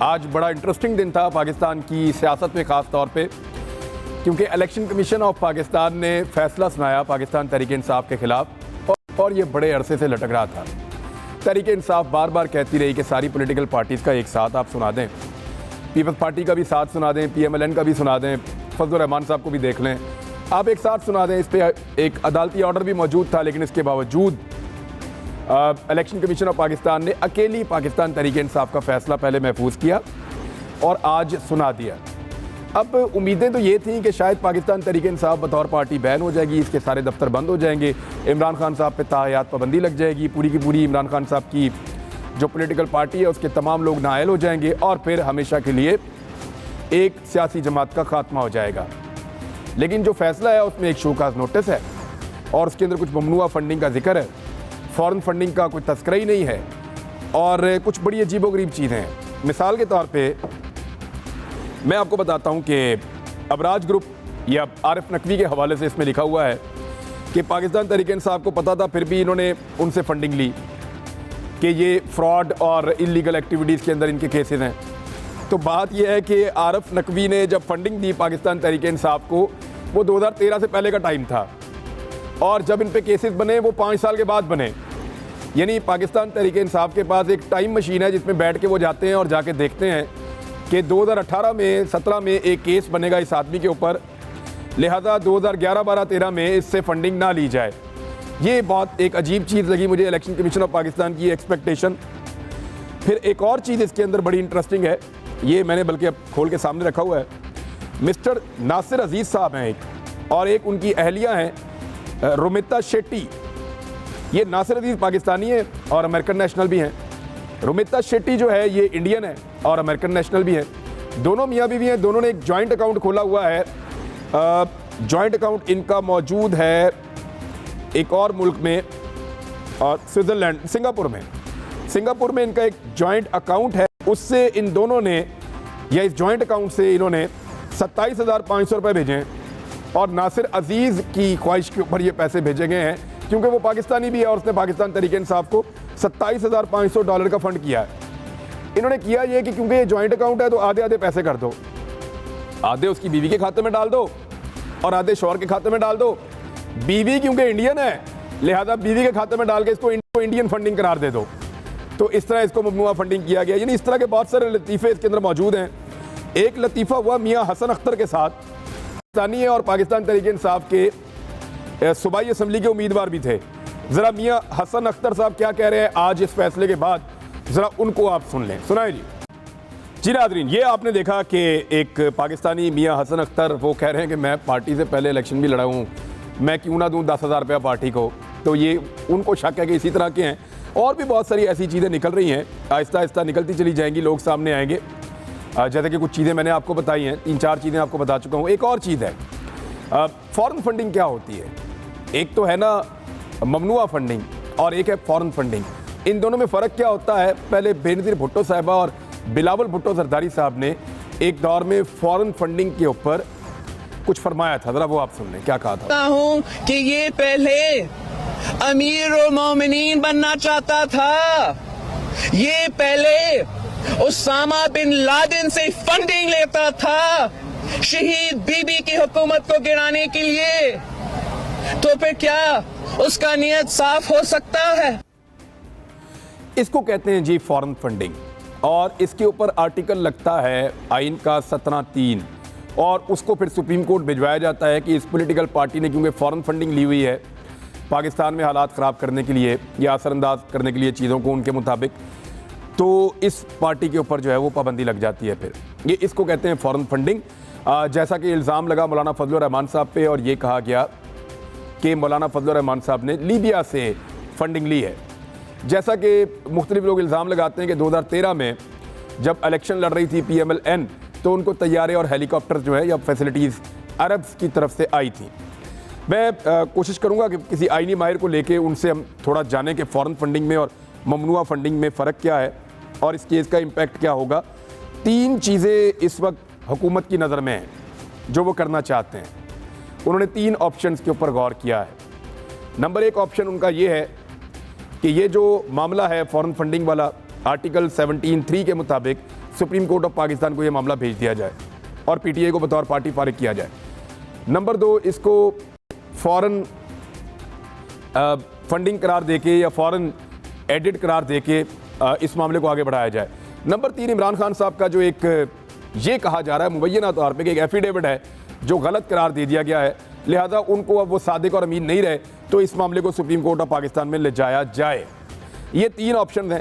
आज बड़ा इंटरेस्टिंग दिन था पाकिस्तान की सियासत में, ख़ास तौर पे क्योंकि इलेक्शन कमीशन ऑफ पाकिस्तान ने फैसला सुनाया पाकिस्तान तहरीक इंसाफ के ख़िलाफ़ और ये बड़े अरसे से लटक रहा था। तहरीक इंसाफ बार बार कहती रही कि सारी पॉलिटिकल पार्टीज़ का एक साथ आप सुना दें, पीपल्स पार्टी का भी साथ सुना दें, PMLN का भी सुना दें, फजलुर रहमान साहब को भी देख लें, आप एक साथ सुना दें। इस पर एक अदालती ऑर्डर भी मौजूद था, लेकिन इसके बावजूद इलेक्शन कमीशन ऑफ पाकिस्तान ने अकेली पाकिस्तान तहरीक इंसाफ का फ़ैसला पहले महफूज किया और आज सुना दिया। अब उम्मीदें तो ये थी कि शायद पाकिस्तान तहरीक इंसाफ बतौर पार्टी बैन हो जाएगी, इसके सारे दफ्तर बंद हो जाएंगे, इमरान खान साहब पे ताहयात पाबंदी लग जाएगी, पूरी की पूरी इमरान खान साहब की जो पॉलिटिकल पार्टी है उसके तमाम लोग नाअहल हो जाएंगे और फिर हमेशा के लिए एक सियासी जमात का खात्मा हो जाएगा। लेकिन जो फैसला है उसमें एक शोकाज नोटिस है और उसके अंदर कुछ ममनुआ फंडिंग का जिक्र है, फ़ॉरेन फंडिंग का कोई तस्करा ही नहीं है और कुछ बड़ी अजीबोगरीब चीज़ें हैं। मिसाल के तौर पे मैं आपको बताता हूं कि अबराज ग्रुप या आरिफ नकवी के हवाले से इसमें लिखा हुआ है कि पाकिस्तान तहरीक इंसाफ को पता था, फिर भी इन्होंने उनसे फंडिंग ली कि ये फ्रॉड और इलीगल एक्टिविटीज़ के अंदर इनके केसेस हैं। तो बात यह है कि आरिफ नकवी ने जब फंडिंग दी पाकिस्तान तहरीक इंसाफ को, वो 2013 से पहले का टाइम था और जब इन पे केसेस बने वो 5 साल के बाद बने। यानी पाकिस्तान तहरीक इंसाफ के पास एक टाइम मशीन है जिसमें बैठ के वो जाते हैं और जाके देखते हैं कि 2018 में 17 में एक केस बनेगा इस आदमी के ऊपर, लिहाजा 2011, 12, 13 में इससे फंडिंग ना ली जाए। ये बहुत एक अजीब चीज़ लगी मुझे इलेक्शन कमीशन ऑफ पाकिस्तान की एक्सपेक्टेशन। फिर एक और चीज़ इसके अंदर बड़ी इंटरेस्टिंग है, ये मैंने बल्कि अब खोल के सामने रखा हुआ है। मिस्टर नासिर अजीज़ साहब हैं एक, और एक उनकी अहलिया हैं रुमिता शेट्टी। ये नासिर अजीज़ पाकिस्तानी है और अमेरिकन नेशनल भी हैं। रुमिता शेट्टी जो है ये इंडियन है और अमेरिकन नेशनल भी है। दोनों मियाँ बीवी हैं, दोनों ने एक जॉइंट अकाउंट खोला हुआ है। जॉइंट अकाउंट इनका मौजूद है एक और मुल्क में और स्विट्ज़रलैंड, सिंगापुर में इनका एक जॉइंट अकाउंट है। उससे इन दोनों ने या इस जॉइंट अकाउंट से इन्होंने 27,500 रुपये भेजे हैं और नासिर अजीज़ की ख्वाहिश के ऊपर ये पैसे भेजे गए हैं क्योंकि वो पाकिस्तानी भी है और उसने पाकिस्तान तहरीक इंसाफ को $27,500 का फ़ंड किया है। इन्होंने किया ये कि क्योंकि ये जॉइंट अकाउंट है तो आधे आधे पैसे कर दो, आधे उसकी बीवी के खाते में डाल दो और आधे शौहर के खाते में डाल दो। बीवी क्योंकि इंडियन है लिहाजा बीवी के खाते में डाल के इसको इंडियन फंडिंग करार दे दो। तो इस तरह इसको ममनुआ फंडिंग किया गया। यानी इस तरह के बहुत सारे लतीफ़े इसके अंदर मौजूद हैं। एक लतीफ़ा हुआ मियाँ हसन अख्तर के साथ, पाकिस्तानी है और पाकिस्तान तहरीक इंसाफ के सूबाई असम्बली के उम्मीदवार भी थे। ज़रा मियाँ हसन अख्तर साहब क्या कह रहे हैं आज इस फैसले के बाद, ज़रा उनको आप सुन लें। सुनाए जी नाज़रीन, ये आपने देखा कि एक पाकिस्तानी मियाँ हसन अख्तर वो कह रहे हैं कि मैं पार्टी से पहले इलेक्शन भी लड़ा हूँ, मैं क्यों ना दूँ 10,000 रुपया पार्टी को। तो ये उनको शक है कि इसी तरह के हैं और भी बहुत सारी ऐसी चीज़ें निकल रही हैं, आहिस्ता आहिस्ता निकलती चली जाएंगी, लोग सामने आएंगे। जैसे कि कुछ चीज़ें मैंने आपको बताई हैं, 3-4 चीज़ें आपको बता चुका हूँ। एक और चीज़ है, फ़ॉरेन फंडिंग क्या होती है। एक तो है ना ममनुआ फंडिंग और एक है फ़ॉरेन फंडिंग। इन दोनों में फ़र्क क्या होता है? पहले बेनज़ीर भुट्टो साहिबा और बिलावल भुट्टो जरदारी साहब ने एक दौर में फ़ॉरेन फंडिंग के ऊपर कुछ फरमाया था, ज़रा वो आप सुन लें क्या कहा था। हूँ कि ये पहले अमीर और मोमिनीन बनना चाहता था, ये पहले उसामा बिन लादेन से फंडिंग लेता था शहीद बीबी की हुकूमत को गिराने के लिए। तो फिर क्या उसका नियत साफ हो सकता है? इसको कहते हैं जी फॉरेन फंडिंग और इसके ऊपर आर्टिकल लगता है आइन का 17(3) और उसको फिर सुप्रीम कोर्ट भिजवाया जाता है कि इस पॉलिटिकल पार्टी ने क्योंकि फ़ॉरेन फंडिंग ली हुई है पाकिस्तान में हालात ख़राब करने के लिए या असरअंदाज करने के लिए चीज़ों को उनके मुताबिक, तो इस पार्टी के ऊपर जो है वो पाबंदी लग जाती है। फिर ये इसको कहते हैं फ़ॉरेन फंडिंग। जैसा कि इल्ज़ाम लगा मौलाना फजलुर रहमान साहब पे और ये कहा गया कि मौलाना फजलुर रहमान साहब ने लीबिया से फंडिंग ली है। जैसा कि मुख्तलिफ लोग इल्ज़ाम लगाते हैं कि 2013 में जब इलेक्शन लड़ रही थी PMLN तो उनको तैयारे और हेलीकॉप्टर जो है या फैसिलिटीज़ अरब्स की तरफ से आई थी। मैं कोशिश करूँगा कि किसी आइनी माहिर को लेके उनसे हम थोड़ा जानें कि फ़ॉरेन फंडिंग में और ममनुआ फंडिंग में फ़र्क क्या है और इस केस का इम्पैक्ट क्या होगा। 3 चीज़ें इस वक्त हुकूमत की नज़र में हैं जो वो करना चाहते हैं। उन्होंने 3 ऑप्शंस के ऊपर गौर किया है। नंबर 1 ऑप्शन उनका ये है कि ये जो मामला है फ़ॉरेन फंडिंग वाला, आर्टिकल 17(3) के मुताबिक सुप्रीम कोर्ट ऑफ पाकिस्तान को ये मामला भेज दिया जाए और पीटीआई को बतौर पार्टी फारिग किया जाए। नंबर 2, इसको फ़ौरन फंडिंग करार देके या फ़ौरन एडिट करार देके इस मामले को आगे बढ़ाया जाए। नंबर 3, इमरान खान साहब का जो एक ये कहा जा रहा है मुबैना तौर पे कि एक एफिडेविट है जो गलत करार दे दिया गया है, लिहाजा उनको अब वो सादिक और अमीन नहीं रहे, तो इस मामले को सुप्रीम कोर्ट ऑफ पाकिस्तान में ले जाया जाए। ये 3 ऑप्शन हैं।